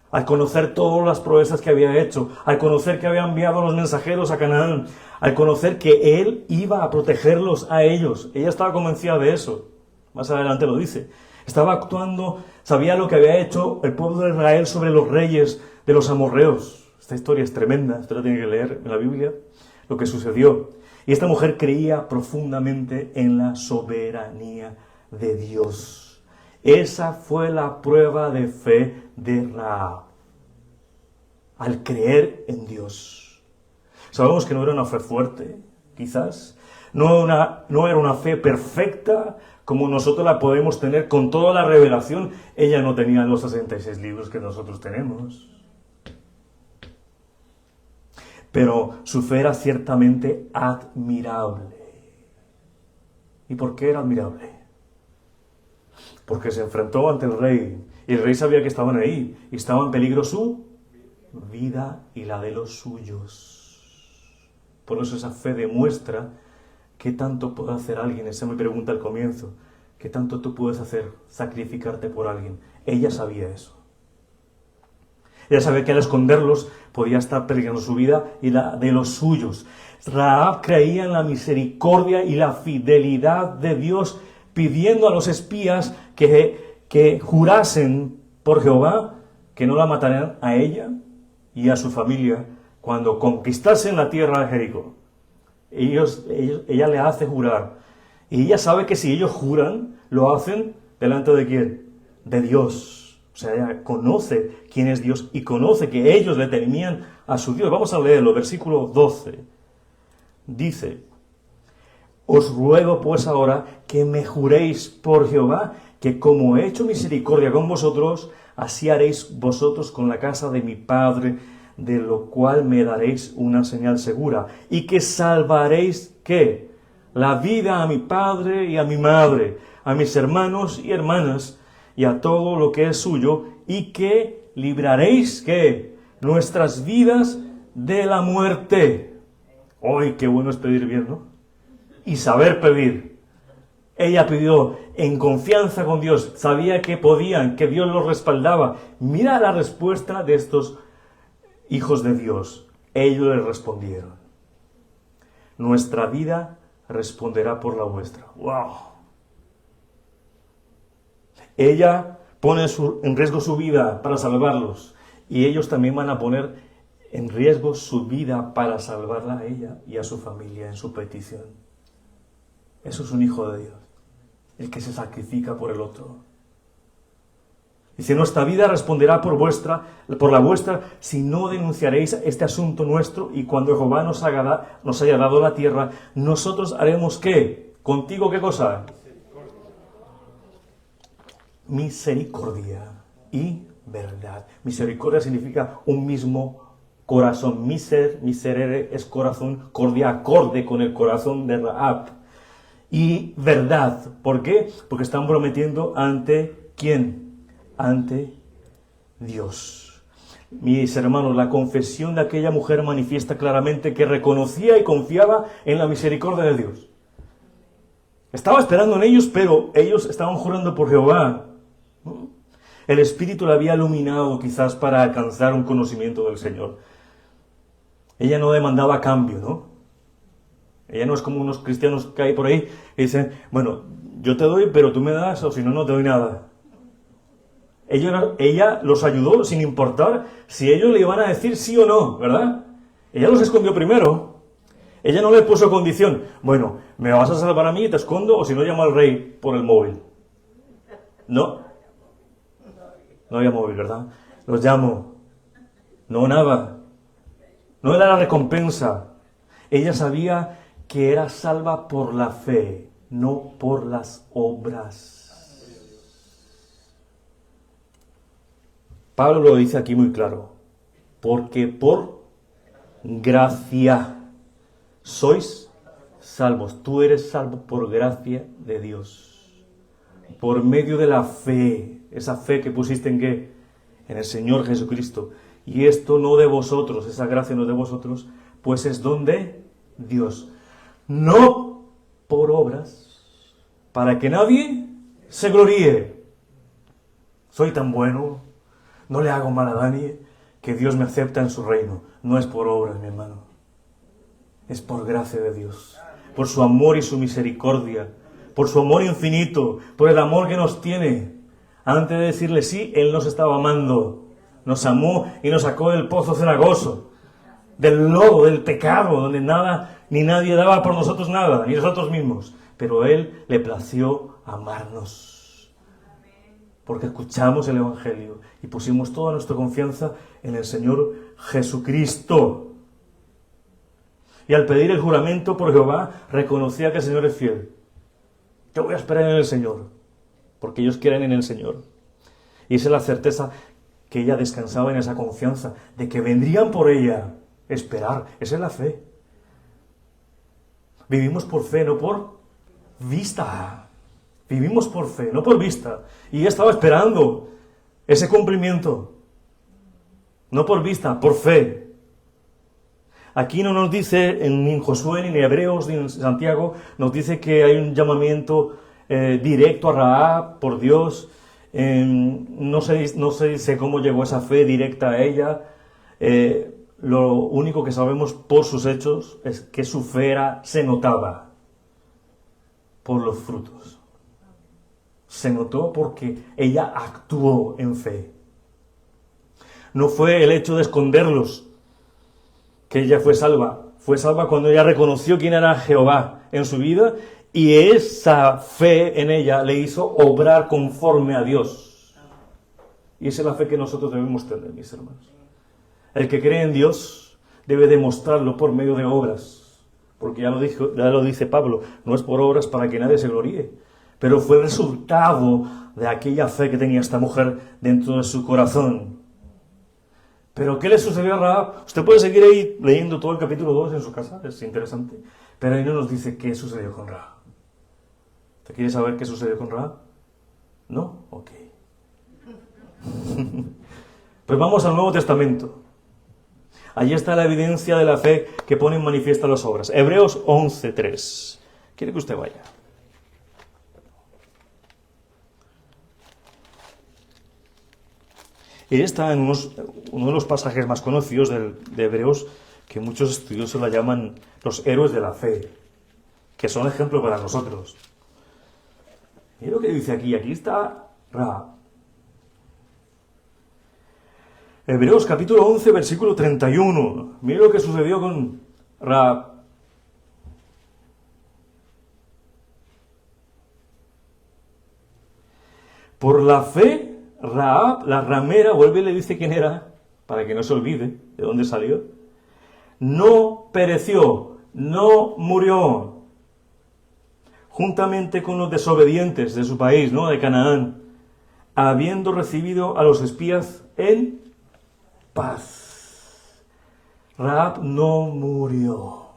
al conocer todas las proezas que había hecho, al conocer que había enviado a los mensajeros a Canaán, al conocer que Él iba a protegerlos a ellos. Ella estaba convencida de eso, más adelante lo dice. Estaba actuando, sabía lo que había hecho el pueblo de Israel sobre los reyes de los amorreos. Esta historia es tremenda, usted la tiene que leer en la Biblia, lo que sucedió. Y esta mujer creía profundamente en la soberanía de Dios. Esa fue la prueba de fe de Rahab, al creer en Dios. Sabemos que no era una fe fuerte, quizás, no era una fe perfecta, como nosotros la podemos tener con toda la revelación. Ella no tenía los 66 libros que nosotros tenemos. Pero su fe era ciertamente admirable. ¿Y por qué era admirable? Porque se enfrentó ante el rey. Y el rey sabía que estaban ahí. Y estaba en peligro su vida y la de los suyos. Por eso esa fe demuestra ¿qué tanto puede hacer alguien? Esa es mi pregunta al comienzo. ¿Qué tanto tú puedes hacer? Sacrificarte por alguien. Ella sabía eso. Ella sabía que al esconderlos podía estar peligrando su vida y la de los suyos. Rahab creía en la misericordia y la fidelidad de Dios, pidiendo a los espías que jurasen por Jehová que no la matarían a ella y a su familia cuando conquistasen la tierra de Jericó. Ella le hace jurar. Y ella sabe que si ellos juran, lo hacen delante de ¿quién? De Dios. O sea, ella conoce quién es Dios y conoce que ellos le temían a su Dios. Vamos a leerlo, versículo 12. Dice, os ruego pues ahora que me juréis por Jehová, que como he hecho misericordia con vosotros, así haréis vosotros con la casa de mi padre, de lo cual me daréis una señal segura, y que salvaréis, ¿qué? La vida a mi padre y a mi madre, a mis hermanos y hermanas, y a todo lo que es suyo, y que libraréis, ¿qué? Nuestras vidas de la muerte. ¡Ay, qué bueno es pedir bien!, ¿no? Y saber pedir. Ella pidió en confianza con Dios, sabía que podían, que Dios los respaldaba. Mira la respuesta de estos hijos de Dios. Ellos le respondieron, nuestra vida responderá por la vuestra. ¡Wow! Ella pone en riesgo su vida para salvarlos, y ellos también van a poner en riesgo su vida para salvarla a ella y a su familia en su petición. Eso es un hijo de Dios, el que se sacrifica por el otro. Dice, nuestra vida responderá por la vuestra, si no denunciaréis este asunto nuestro, y cuando Jehová nos haya dado la tierra, nosotros haremos ¿qué? ¿Contigo qué cosa? Misericordia y verdad. Misericordia significa un mismo corazón. Miserere es corazón, cordia, acorde con el corazón de Rahab. Y verdad. ¿Por qué? Porque están prometiendo ante ¿quién? Ante Dios. Mis hermanos, la confesión de aquella mujer manifiesta claramente que reconocía y confiaba en la misericordia de Dios. Estaba esperando en ellos, pero ellos estaban jurando por Jehová. El Espíritu la había iluminado quizás para alcanzar un conocimiento del Señor. Ella no demandaba cambio, ¿no? Ella no es como unos cristianos que hay por ahí que dicen, bueno, yo te doy, pero tú me das, o si no, no te doy nada. Ella los ayudó sin importar si ellos le iban a decir sí o no, ¿verdad? Ella los escondió primero. Ella no le puso condición, bueno, me vas a salvar a mí y te escondo, o si no, llamo al rey por el móvil. No. No había móvil, ¿verdad? Los llamo. No, nada. No era la recompensa. Ella sabía que era salva por la fe, no por las obras. Pablo lo dice aquí muy claro. Porque por gracia sois salvos. Tú eres salvo por gracia de Dios. Por medio de la fe. Esa fe que pusiste en ¿qué? En el Señor Jesucristo. Y esto no de vosotros, esa gracia no de vosotros, pues es don de Dios. No por obras, para que nadie se gloríe. Soy tan bueno, no le hago mal a nadie, que Dios me acepta en su reino. No es por obras, mi hermano. Es por gracia de Dios. Por su amor y su misericordia. Por su amor infinito. Por el amor que nos tiene. Antes de decirle sí, Él nos estaba amando. Nos amó y nos sacó del pozo cenagoso. Del lodo, del pecado, donde nada ni nadie daba por nosotros nada, ni nosotros mismos. Pero Él le plació amarnos. Porque escuchamos el Evangelio y pusimos toda nuestra confianza en el Señor Jesucristo. Y al pedir el juramento por Jehová, reconocía que el Señor es fiel. Yo voy a esperar en el Señor, porque ellos quieren en el Señor. Y esa es la certeza que ella descansaba en esa confianza, de que vendrían por ella. Esperar, esa es la fe. Vivimos por fe, no por vista. Vivimos por fe, no por vista. Y ella estaba esperando ese cumplimiento. No por vista, por fe. Aquí no nos dice, ni en Josué, ni en Hebreos, ni en Santiago, nos dice que hay un llamamiento directo a Rahab por Dios. No se dice cómo llegó esa fe directa a ella. Lo único que sabemos por sus hechos es que su fe se notaba por los frutos. Se notó porque ella actuó en fe. No fue el hecho de esconderlos que ella fue salva. Fue salva cuando ella reconoció quién era Jehová en su vida y esa fe en ella le hizo obrar conforme a Dios. Y esa es la fe que nosotros debemos tener, mis hermanos. El que cree en Dios debe demostrarlo por medio de obras. Porque ya lo dice Pablo, no es por obras para que nadie se gloríe. Pero fue el resultado de aquella fe que tenía esta mujer dentro de su corazón. ¿Pero qué le sucedió a Rahab? Usted puede seguir ahí leyendo todo el capítulo 2 en su casa, es interesante. Pero ahí no nos dice qué sucedió con Rahab. ¿Usted quiere saber qué sucedió con Rahab? ¿No? Ok. Pues vamos al Nuevo Testamento. Allí está la evidencia de la fe que pone en manifiesto las obras. Hebreos 11:3. ¿Quiere que usted vaya? Y está en uno de los pasajes más conocidos de Hebreos, que muchos estudiosos la llaman los héroes de la fe, que son ejemplo para nosotros. Mira lo que dice aquí. Aquí está Rahab. Hebreos capítulo 11, versículo 31. Mira lo que sucedió con Rahab. Por la fe, Rahab, la ramera, vuelve y le dice quién era, para que no se olvide de dónde salió. No pereció, no murió, juntamente con los desobedientes de su país, ¿no?, de Canaán, habiendo recibido a los espías en paz. Rahab no murió.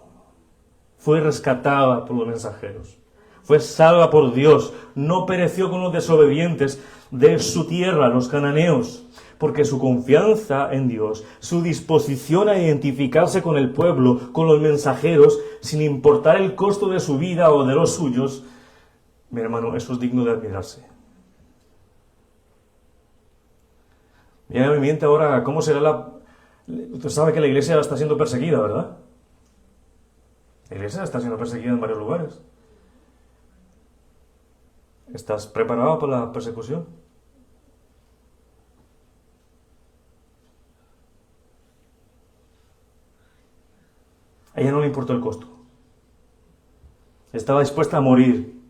Fue rescatada por los mensajeros. Fue salva por Dios. No pereció con los desobedientes de su tierra, los cananeos. Porque su confianza en Dios, su disposición a identificarse con el pueblo, con los mensajeros, sin importar el costo de su vida o de los suyos, mi hermano, eso es digno de admirarse. Viene a mi mente ahora cómo será Usted sabe que la iglesia está siendo perseguida, ¿verdad? La iglesia está siendo perseguida en varios lugares. ¿Estás preparado para la persecución? A ella no le importó el costo. Estaba dispuesta a morir.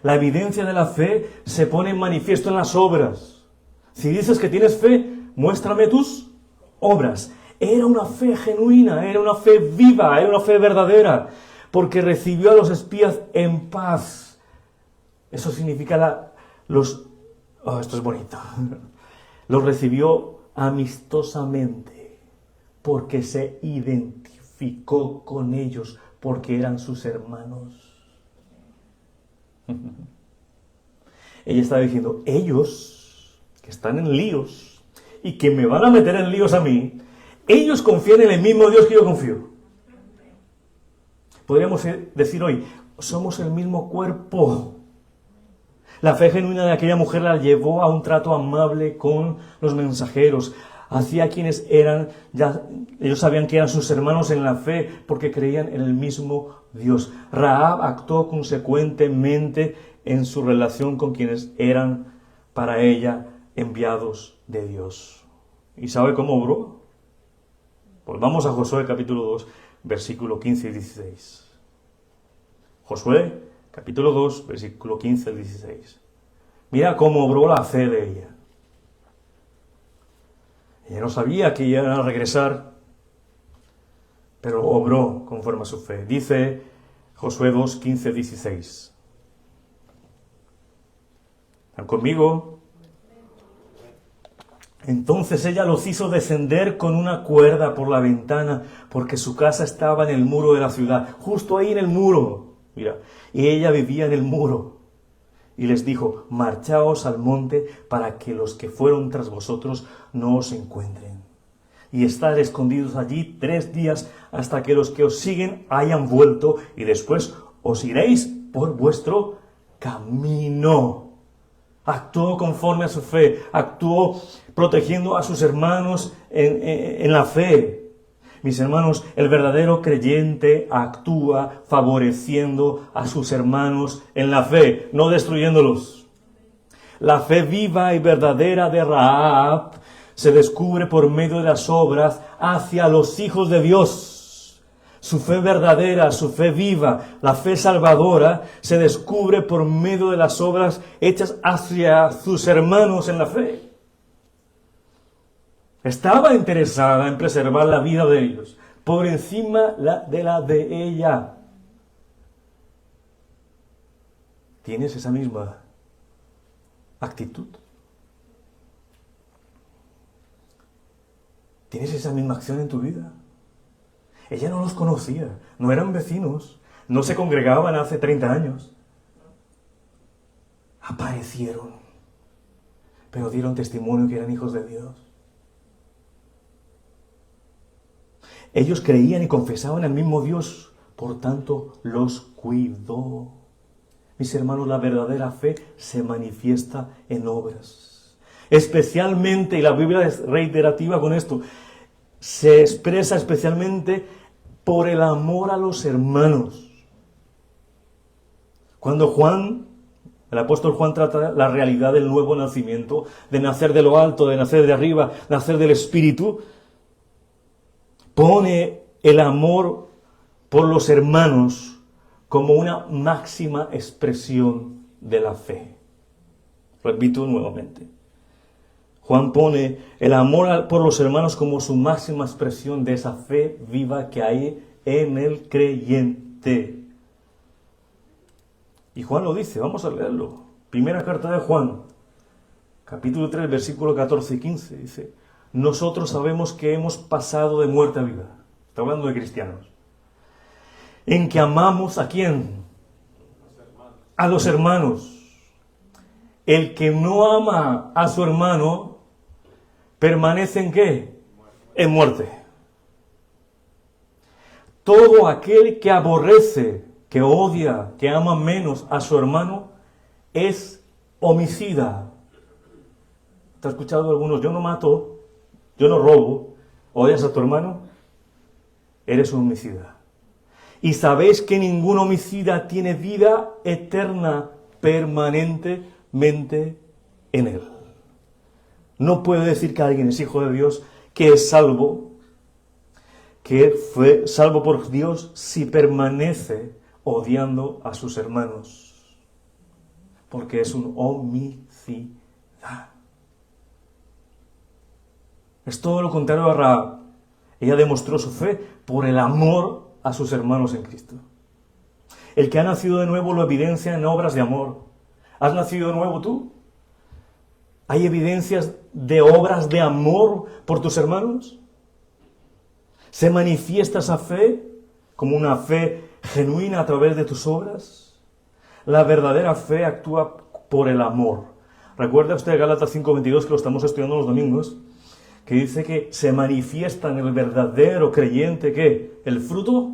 La evidencia de la fe se pone en manifiesto en las obras. Si dices que tienes fe, muéstrame tus obras. Era una fe genuina, era una fe viva, era una fe verdadera, porque recibió a los espías en paz. Eso significa esto es bonito. Los recibió amistosamente, porque se identificó con ellos, porque eran sus hermanos. Ella estaba diciendo, ellos que están en líos y que me van a meter en líos a mí, ellos confían en el mismo Dios que yo confío. Podríamos decir hoy, somos el mismo cuerpo. La fe genuina de aquella mujer la llevó a un trato amable con los mensajeros, hacia quienes eran, ellos sabían que eran sus hermanos en la fe, porque creían en el mismo Dios. Rahab actuó consecuentemente en su relación con quienes eran para ella enviados de Dios. ¿Y sabe cómo obró? Pues vamos a Josué capítulo 2, versículo 15 y 16. Josué capítulo 2, versículo 15 al 16. Mira cómo obró la fe de ella. Ella no sabía que iban a regresar, pero obró conforme a su fe. Dice Josué 2, 15, 16. ¿Están conmigo? Entonces ella los hizo descender con una cuerda por la ventana, porque su casa estaba en el muro de la ciudad, justo ahí en el muro. Mira, y ella vivía en el muro. Y les dijo, marchaos al monte para que los que fueron tras vosotros no os encuentren. Y estar escondidos allí 3 días hasta que los que os siguen hayan vuelto y después os iréis por vuestro camino. Actuó conforme a su fe, actuó protegiendo a sus hermanos en la fe. Mis hermanos, el verdadero creyente actúa favoreciendo a sus hermanos en la fe, no destruyéndolos. La fe viva y verdadera de Rahab se descubre por medio de las obras hacia los hijos de Dios. Su fe verdadera, su fe viva, la fe salvadora, se descubre por medio de las obras hechas hacia sus hermanos en la fe. Estaba interesada en preservar la vida de ellos, por encima de la de ella. ¿Tienes esa misma actitud? ¿Tienes esa misma acción en tu vida? Ella no los conocía, no eran vecinos, no se congregaban hace 30 años. Aparecieron, pero dieron testimonio que eran hijos de Dios. Ellos creían y confesaban al mismo Dios, por tanto los cuidó. Mis hermanos, la verdadera fe se manifiesta en obras. Especialmente, y la Biblia es reiterativa con esto, se expresa especialmente por el amor a los hermanos. Cuando el apóstol Juan trata la realidad del nuevo nacimiento, de nacer de lo alto, de nacer de arriba, nacer del Espíritu, pone el amor por los hermanos como una máxima expresión de la fe. Repito nuevamente. Juan pone el amor por los hermanos como su máxima expresión de esa fe viva que hay en el creyente. Y Juan lo dice, vamos a leerlo. Primera carta de Juan, capítulo 3, versículo 14 y 15, dice: nosotros sabemos que hemos pasado de muerte a vida. Está hablando de cristianos. En que amamos ¿a quién? A los hermanos. El que no ama a su hermano, permanece ¿en qué? En muerte. Todo aquel que aborrece, que odia, que ama menos a su hermano, es homicida. ¿Te has escuchado algunos? Yo no mato. Yo no robo. ¿Odias a tu hermano? Eres un homicida. Y sabéis que ningún homicida tiene vida eterna permanentemente en él. No puede decir que alguien es hijo de Dios, que es salvo, que fue salvo por Dios si permanece odiando a sus hermanos. Porque es un homicida. Es todo lo contrario a Rahab. Ella demostró su fe por el amor a sus hermanos en Cristo. El que ha nacido de nuevo lo evidencia en obras de amor. ¿Has nacido de nuevo tú? ¿Hay evidencias de obras de amor por tus hermanos? ¿Se manifiesta esa fe como una fe genuina a través de tus obras? La verdadera fe actúa por el amor. ¿Recuerda usted Gálatas 5:22, que lo estamos estudiando los domingos? Que dice que se manifiesta en el verdadero creyente, ¿qué? El fruto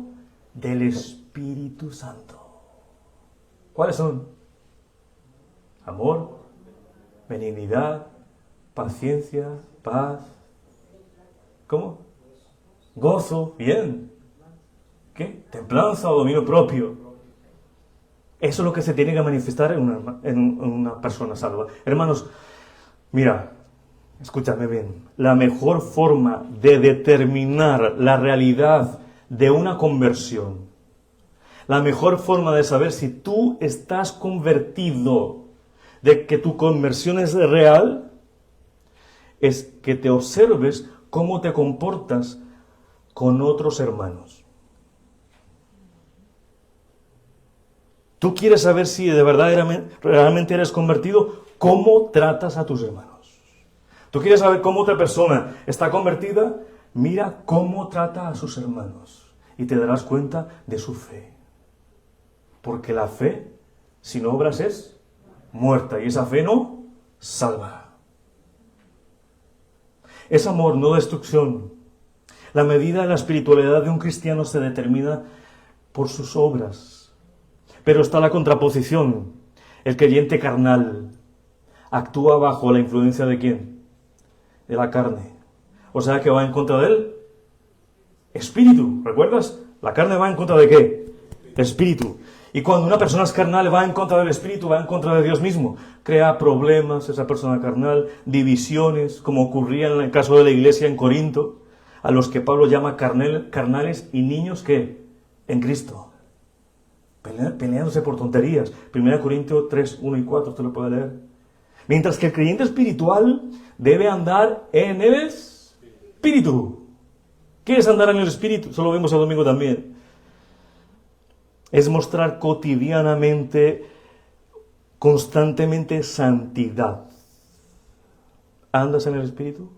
del Espíritu Santo. ¿Cuáles son? Amor, benignidad, paciencia, paz. ¿Cómo? Gozo, bien. ¿Qué? Templanza o dominio propio. Eso es lo que se tiene que manifestar en una persona salva. Hermanos, mira, escúchame bien. La mejor forma de determinar la realidad de una conversión, la mejor forma de saber si tú estás convertido, de que tu conversión es real, es que te observes cómo te comportas con otros hermanos. Tú quieres saber si de verdad realmente eres convertido, ¿cómo tratas a tus hermanos? Tú quieres saber cómo otra persona está convertida, mira cómo trata a sus hermanos y te darás cuenta de su fe. Porque la fe, sin obras, es muerta, y esa fe no salva. Es amor, no destrucción. La medida de la espiritualidad de un cristiano se determina por sus obras. Pero está la contraposición. El creyente carnal actúa bajo la influencia ¿de quién? De la carne. O sea que va en contra del espíritu. ¿Recuerdas? La carne va en contra ¿de qué? Espíritu. Y cuando una persona es carnal, va en contra del Espíritu, va en contra de Dios mismo. Crea problemas esa persona carnal, divisiones, como ocurría en el caso de la iglesia en Corinto, a los que Pablo llama carnales y niños que en Cristo. Peleándose por tonterías. 1 Corintios 3, 1 y 4, usted lo puede leer. Mientras que el creyente espiritual debe andar en el Espíritu. ¿Qué es andar en el Espíritu? Eso lo vimos el domingo también. Es mostrar cotidianamente, constantemente santidad. ¿Andas en el Espíritu?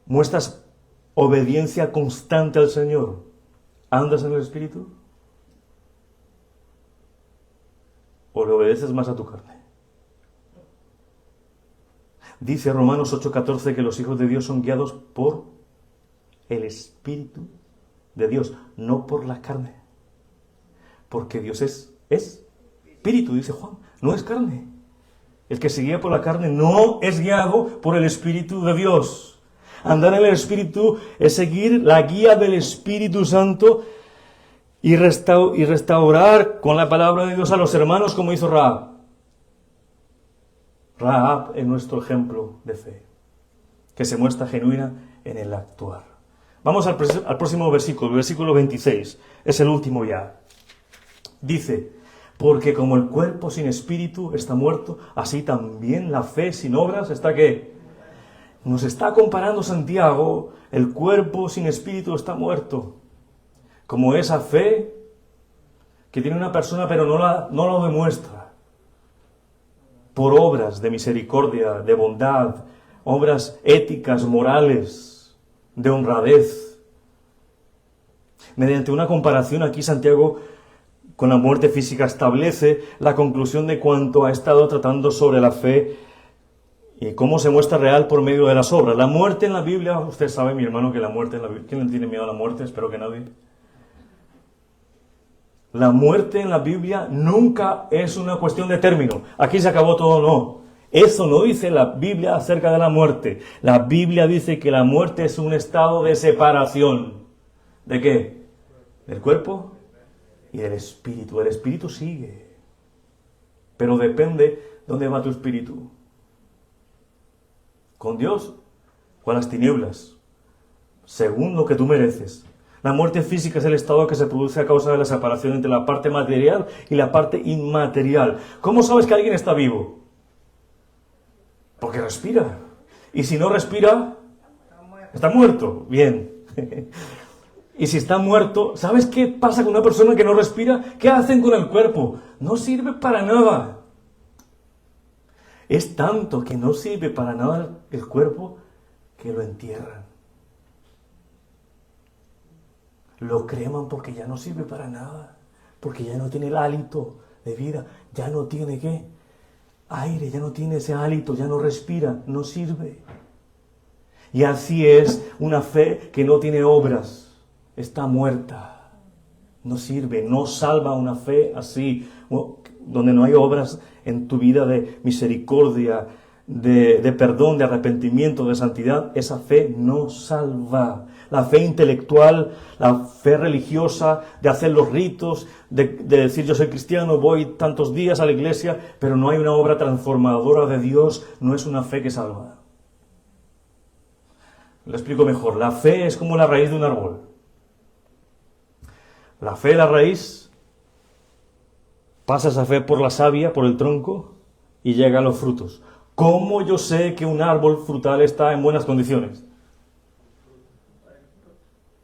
¿Muestras obediencia constante al Señor? ¿Andas en el Espíritu? ¿O le obedeces más a tu carne? Dice Romanos 8:14 que los hijos de Dios son guiados por el Espíritu de Dios, no por la carne. Porque Dios es Espíritu, dice Juan, no es carne. El que se guía por la carne no es guiado por el Espíritu de Dios. Andar en el Espíritu es seguir la guía del Espíritu Santo y restaurar con la palabra de Dios a los hermanos, como hizo Rahab. Rahab es nuestro ejemplo de fe, que se muestra genuina en el actuar. Vamos al próximo versículo, el versículo 26, es el último ya. Dice, porque como el cuerpo sin espíritu está muerto, así también la fe sin obras está ¿qué? Nos está comparando Santiago, el cuerpo sin espíritu está muerto. Como esa fe que tiene una persona pero no lo demuestra. Por obras de misericordia, de bondad, obras éticas, morales, de honradez. Mediante una comparación aquí Santiago con la muerte física establece la conclusión de cuanto ha estado tratando sobre la fe y cómo se muestra real por medio de las obras. La muerte en la Biblia, usted sabe, mi hermano, que la muerte en la Biblia, ¿quién le tiene miedo a la muerte? Espero que nadie. La muerte en la Biblia nunca es una cuestión de término. Aquí se acabó todo, no. Eso no dice la Biblia acerca de la muerte. La Biblia dice que la muerte es un estado de separación. ¿De qué? Del cuerpo y del espíritu. El espíritu sigue. Pero depende dónde va tu espíritu. ¿Con Dios o a las tinieblas? Según lo que tú mereces. La muerte física es el estado que se produce a causa de la separación entre la parte material y la parte inmaterial. ¿Cómo sabes que alguien está vivo? Porque respira. Y si no respira, está muerto. Bien. Y si está muerto, ¿sabes qué pasa con una persona que no respira? ¿Qué hacen con el cuerpo? No sirve para nada. Es tanto que no sirve para nada el cuerpo que lo entierran. Lo creman porque ya no sirve para nada. Porque ya no tiene el hálito de vida. Ya no tiene ¿qué? Aire, ya no tiene ese hálito, ya no respira, no sirve. Y así es una fe que no tiene obras. Está muerta. No sirve, no salva una fe así, donde no hay obras en tu vida de misericordia, de perdón, de arrepentimiento, de santidad. Esa fe no salva. La fe intelectual, la fe religiosa, de hacer los ritos, de decir yo soy cristiano, voy tantos días a la iglesia, pero no hay una obra transformadora de Dios, no es una fe que salva. Lo explico mejor. La fe es como la raíz de un árbol. La fe, la raíz, pasa esa fe por la savia, por el tronco, y llega a los frutos. ¿Cómo yo sé que un árbol frutal está en buenas condiciones?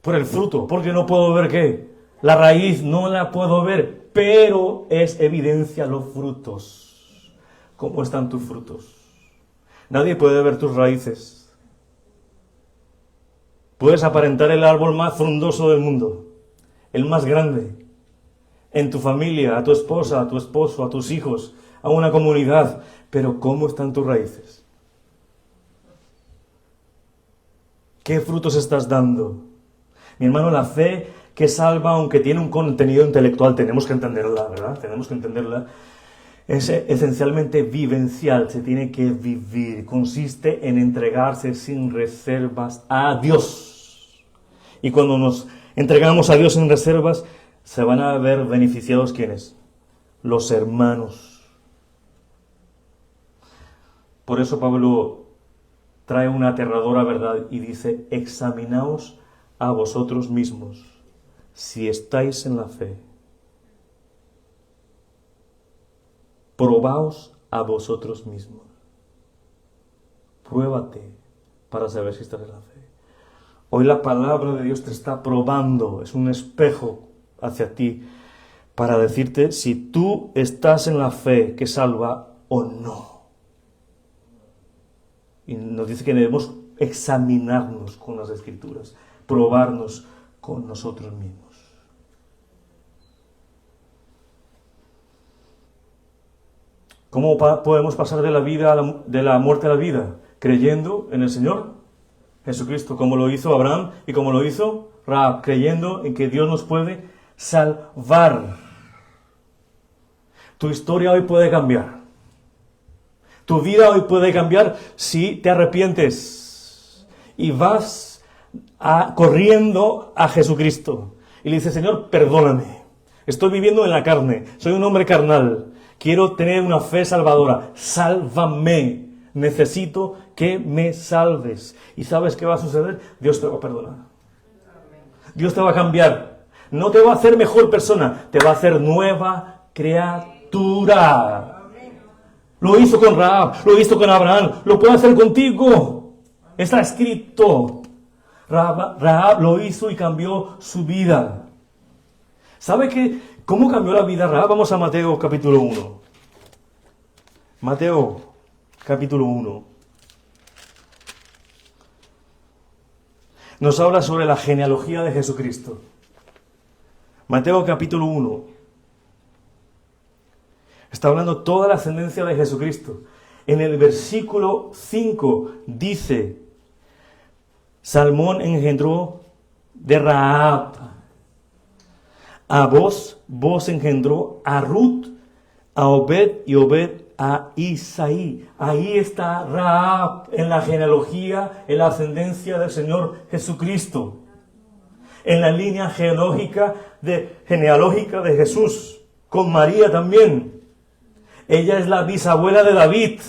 Por el fruto, porque no puedo ver qué. La raíz no la puedo ver, pero es evidencia los frutos. ¿Cómo están tus frutos? Nadie puede ver tus raíces. Puedes aparentar el árbol más frondoso del mundo, el más grande, en tu familia, a tu esposa, a tu esposo, a tus hijos, a una comunidad, pero ¿cómo están tus raíces? ¿Qué frutos estás dando? Mi hermano, la fe que salva, aunque tiene un contenido intelectual, tenemos que entenderla, ¿verdad? Tenemos que entenderla. Es esencialmente vivencial, se tiene que vivir. Consiste en entregarse sin reservas a Dios. Y cuando nos entregamos a Dios sin reservas, se van a ver beneficiados ¿quiénes? Los hermanos. Por eso Pablo trae una aterradora verdad y dice: examinaos a vosotros mismos si estáis en la fe. Probaos a vosotros mismos. Pruébate para saber si estás en la fe. Hoy la palabra de Dios te está probando, es un espejo hacia ti para decirte si tú estás en la fe que salva o no. Y nos dice que debemos examinarnos con las Escrituras, probarnos con nosotros mismos. ¿Cómo podemos pasar de la vida de la muerte a la vida? Creyendo en el Señor Jesucristo, como lo hizo Abraham y como lo hizo Rahab, creyendo en que Dios nos puede salvar. Tu historia hoy puede cambiar. Tu vida hoy puede cambiar si te arrepientes y vas corriendo a Jesucristo y le dices: Señor, perdóname, estoy viviendo en la carne, soy un hombre carnal, quiero tener una fe salvadora, sálvame, necesito que me salves. ¿Y sabes qué va a suceder? Dios te va a perdonar. Dios te va a cambiar. No te va a hacer mejor persona, te va a hacer nueva criatura. Lo hizo con Rahab, lo hizo con Abraham, lo puede hacer contigo. Está escrito. Rahab lo hizo y cambió su vida. ¿Sabe cómo cambió la vida Rahab? Vamos a Mateo capítulo 1. Mateo capítulo 1. Nos habla sobre la genealogía de Jesucristo. Mateo capítulo 1. Está hablando toda la ascendencia de Jesucristo. En el versículo 5 dice: Salmón engendró de Rahab. A Boz engendró a Ruth, a Obed y Obed a Isaí. Ahí está Rahab en la genealogía, en la ascendencia del Señor Jesucristo. En la línea genealógica de Jesús, con María también. Ella es la bisabuela de David.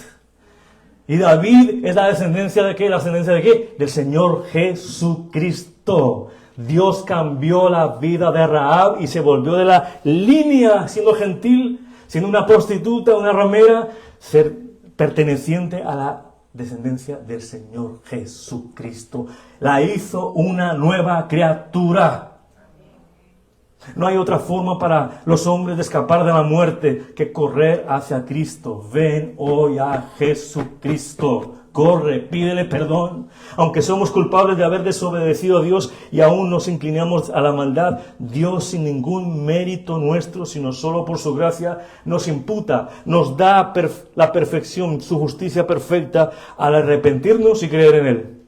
Y David es la descendencia de ¿qué? ¿La ascendencia de qué? Del Señor Jesucristo. Dios cambió la vida de Rahab y se volvió de la línea, siendo gentil, siendo una prostituta, una ramera, ser perteneciente a la descendencia del Señor Jesucristo. La hizo una nueva criatura. No hay otra forma para los hombres de escapar de la muerte que correr hacia Cristo. Ven hoy a Jesucristo. Corre, pídele perdón. Aunque somos culpables de haber desobedecido a Dios y aún nos inclinamos a la maldad, Dios, sin ningún mérito nuestro, sino solo por su gracia, nos imputa, nos da la perfección, su justicia perfecta, al arrepentirnos y creer en Él.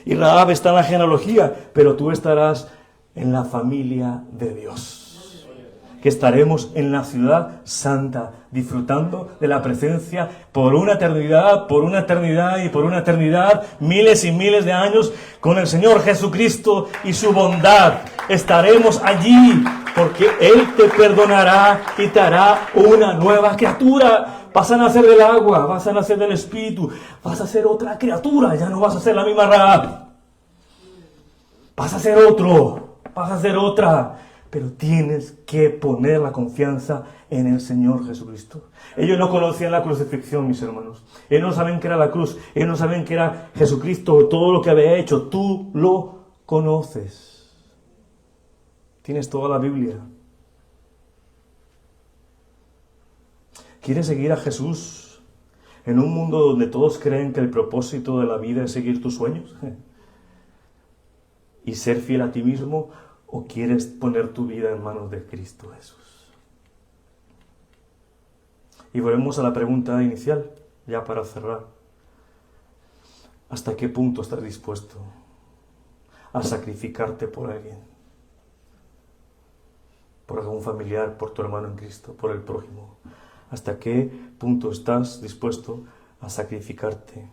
Y Rahab está en la genealogía, pero tú estarás en la familia de Dios, que estaremos en la ciudad santa, disfrutando de la presencia por una eternidad, y por una eternidad, miles y miles de años, con el Señor Jesucristo y su bondad. Estaremos allí, porque Él te perdonará y te hará una nueva criatura. Vas a nacer del agua, vas a nacer del Espíritu, vas a ser otra criatura, ya no vas a ser la misma Rahab. Vas a ser otro, vas a ser otra, pero tienes que poner la confianza en el Señor Jesucristo. Ellos no conocían la crucifixión, mis hermanos. Ellos no saben qué era la cruz, ellos no saben qué era Jesucristo, todo lo que había hecho. Tú lo conoces. Tienes toda la Biblia. ¿Quieres seguir a Jesús en un mundo donde todos creen que el propósito de la vida es seguir tus sueños y ser fiel a ti mismo? ¿O quieres poner tu vida en manos de Cristo Jesús? Y volvemos a la pregunta inicial, ya para cerrar. ¿Hasta qué punto estás dispuesto a sacrificarte por alguien? Por algún familiar, por tu hermano en Cristo, por el prójimo. ¿Hasta qué punto estás dispuesto a sacrificarte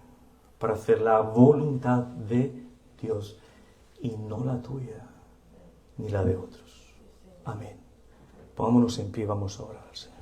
para hacer la voluntad de Dios y no la tuya, ni la de otros? Amén. Pongámonos en pie, vamos a orar al Señor.